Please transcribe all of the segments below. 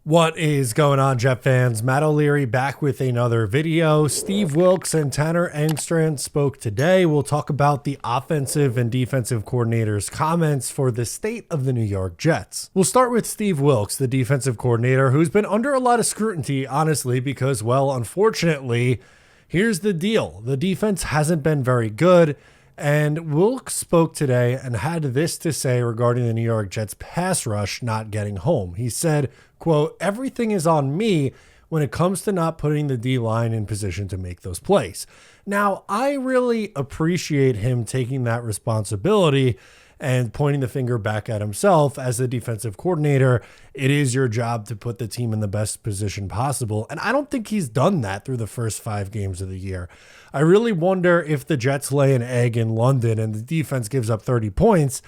What is going on, Jet fans? Matt O'Leary back with another video. Steve Wilks and Tanner Engstrand spoke today. We'll talk about the offensive and defensive coordinators' comments for the state of the New York Jets. We'll start with Steve Wilks, the defensive coordinator, who's been under a lot of scrutiny, honestly, because, well, unfortunately, here's the deal. The defense hasn't been very good. And Wilks spoke today and had this to say regarding the New York Jets pass rush not getting home. He said, quote, "Everything is on me when it comes to not putting the D-line in position to make those plays." Now, I really appreciate him taking that responsibility and pointing the finger back at himself as the defensive coordinator. It is your job to put the team in the best position possible. And I don't think he's done that through the first 5 games of the year. I really wonder if the Jets lay an egg in London and the defense gives up 30 points.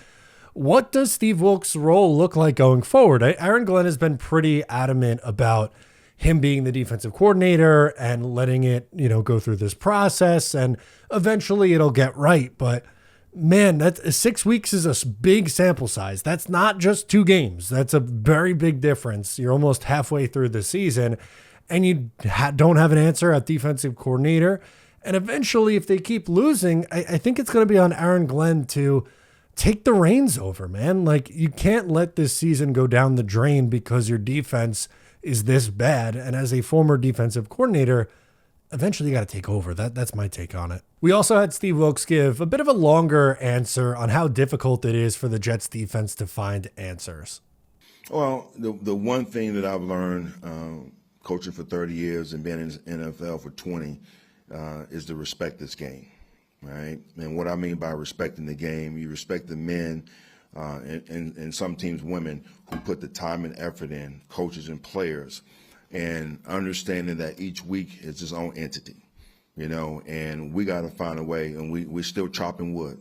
What does Steve Wilks' role look like going forward? Aaron Glenn has been pretty adamant about him being the defensive coordinator and letting it, go through this process, and eventually it'll get right. But man, that's 6 weeks is a big sample size. That's not just 2 games. That's a very big difference. You're almost halfway through the season and you don't have an answer at defensive coordinator. And eventually, if they keep losing, I think it's going to be on Aaron Glenn to take the reins over, man. Like, you can't let this season go down the drain because your defense is this bad. And as a former defensive coordinator, eventually you got to take over. That's my take on it. We also had Steve Wilks give a bit of a longer answer on how difficult it is for the Jets defense to find answers. Well, the one thing that I've learned coaching for 30 years and being in the NFL for 20 is to respect this game, right? And what I mean by respecting the game, you respect the men and some teams women who put the time and effort in, coaches and players, and understanding that each week is its own entity, and we got to find a way, and we're still chopping wood.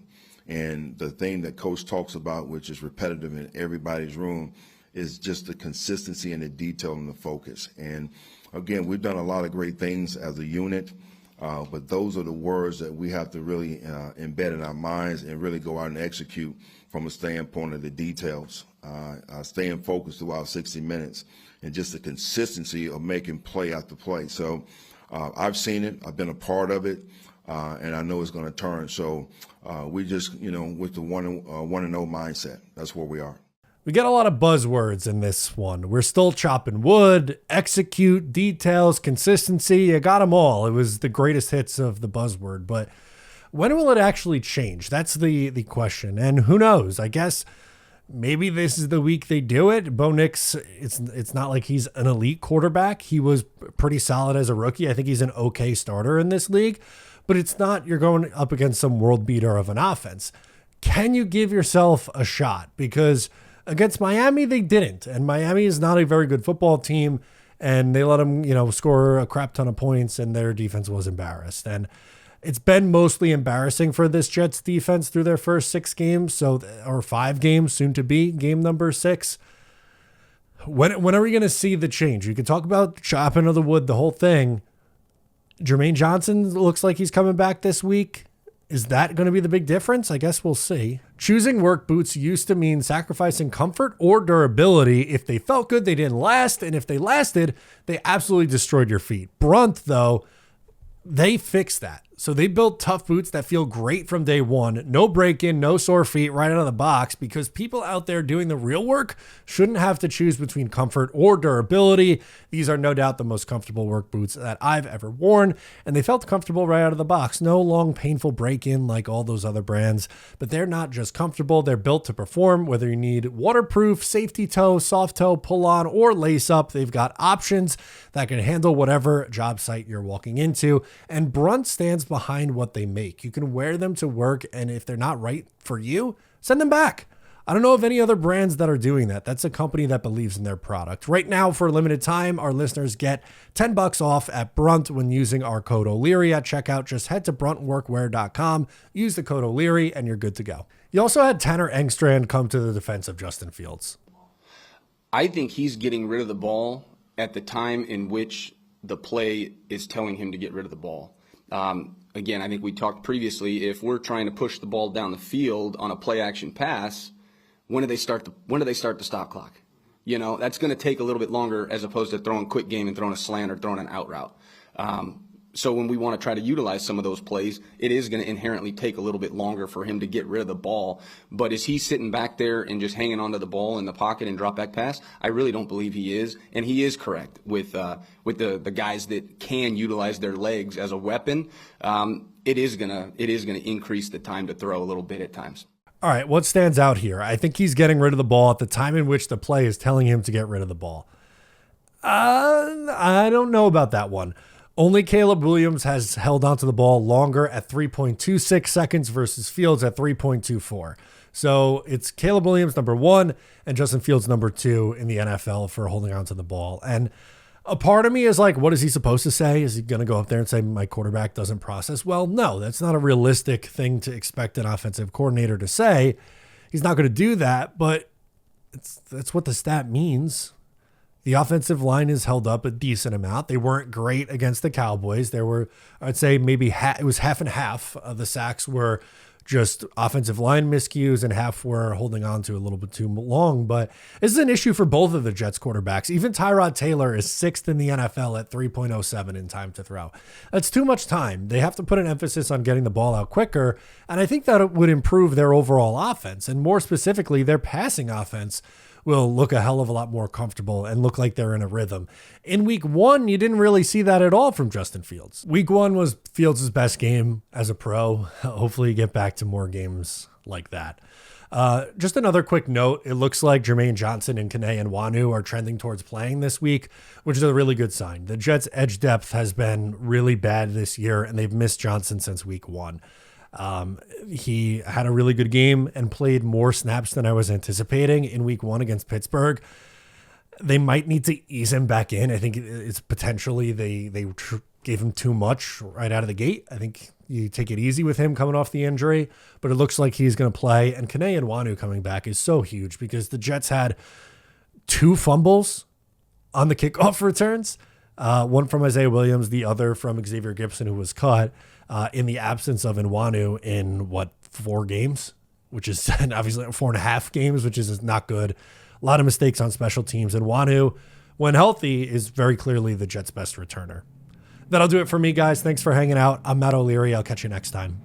And the thing that Coach talks about, which is repetitive in everybody's room, is just the consistency and the detail and the focus. And again, we've done a lot of great things as a unit. But those are the words that we have to really embed in our minds and really go out and execute from a standpoint of the details, staying focused throughout 60 minutes, and just the consistency of making play after play. So I've seen it. I've been a part of it, and I know it's going to turn. So we just, with the 1-0 mindset, that's where we are. We get a lot of buzzwords in this one. We're still chopping wood, execute, details, consistency. You got them all. It was the greatest hits of the buzzword. But when will it actually change? That's the question. And who knows? I guess maybe this is the week they do it. Bo Nix, it's not like he's an elite quarterback. He was pretty solid as a rookie. I think he's an okay starter in this league. But it's not you're going up against some world beater of an offense. Can you give yourself a shot? Because against Miami, they didn't. And Miami is not a very good football team. And they let them, score a crap ton of points, and their defense was embarrassed. And it's been mostly embarrassing for this Jets defense through their first 6 games, or 5 games, soon to be game number 6. When are we going to see the change? You can talk about chopping of the wood, the whole thing. Jermaine Johnson looks like he's coming back this week. Is that going to be the big difference? I guess we'll see. Choosing work boots used to mean sacrificing comfort or durability. If they felt good, they didn't last. And if they lasted, they absolutely destroyed your feet. Brunt, though, they fixed that. So they built tough boots that feel great from day one. No break-in, no sore feet right out of the box, because people out there doing the real work shouldn't have to choose between comfort or durability. These are no doubt the most comfortable work boots that I've ever worn, and they felt comfortable right out of the box. No long, painful break-in like all those other brands, but they're not just comfortable. They're built to perform, whether you need waterproof, safety toe, soft toe, pull-on, or lace-up. They've got options that can handle whatever job site you're walking into, and Brunt stands behind what they make. You can wear them to work, and if they're not right for you, send them back. I don't know of any other brands that are doing that. That's a company that believes in their product. Right now, for a limited time, our listeners get $10 off at Brunt when using our code O'Leary at checkout. Just head to bruntworkwear.com, use the code O'Leary, and you're good to go. You also had Tanner Engstrand come to the defense of Justin Fields. I think he's getting rid of the ball at the time in which the play is telling him to get rid of the ball. Again, I think we talked previously, if we're trying to push the ball down the field on a play action pass, when do they start the stop clock? That's going to take a little bit longer as opposed to throwing quick game and throwing a slant or throwing an out route. So when we want to try to utilize some of those plays, it is going to inherently take a little bit longer for him to get rid of the ball. But is he sitting back there and just hanging onto the ball in the pocket and drop back pass? I really don't believe he is. And he is correct with the guys that can utilize their legs as a weapon. It is gonna increase the time to throw a little bit at times. All right, what stands out here? I think he's getting rid of the ball at the time in which the play is telling him to get rid of the ball. I don't know about that one. Only Caleb Williams has held onto the ball longer at 3.26 seconds versus Fields at 3.24. So it's Caleb Williams number 1 and Justin Fields number 2 in the NFL for holding onto the ball. And a part of me is like, what is he supposed to say? Is he going to go up there and say my quarterback doesn't process well? No, that's not a realistic thing to expect an offensive coordinator to say. He's not going to do that, but that's what the stat means. The offensive line is held up a decent amount. They weren't great against the Cowboys. There were, I'd say maybe it was half and half of the sacks were just offensive line miscues and half were holding on to a little bit too long. But this is an issue for both of the Jets quarterbacks. Even Tyrod Taylor is 6th in the NFL at 3.07 in time to throw. That's too much time. They have to put an emphasis on getting the ball out quicker. And I think that it would improve their overall offense. And more specifically, their passing offense will look a hell of a lot more comfortable and look like they're in a rhythm. In week 1, you didn't really see that at all from Justin Fields. Week 1 was Fields' best game as a pro. Hopefully you get back to more games like that. Just another quick note. It looks like Jermaine Johnson and Kene Nwanu are trending towards playing this week, which is a really good sign. The Jets' edge depth has been really bad this year, and they've missed Johnson since week 1. He had a really good game and played more snaps than I was anticipating in week 1 against Pittsburgh. They might need to ease him back in. I think it's potentially they gave him too much right out of the gate. I think you take it easy with him coming off the injury, but it looks like he's going to play. And Kene Nwanu coming back is so huge because the Jets had 2 fumbles on the kickoff returns. One from Isaiah Williams, the other from Xavier Gibson, who was cut in the absence of Nwanu in 4 games, which is obviously 4.5 games, which is not good. A lot of mistakes on special teams. And Nwanu, when healthy, is very clearly the Jets' best returner. That'll do it for me, guys. Thanks for hanging out. I'm Matt O'Leary. I'll catch you next time.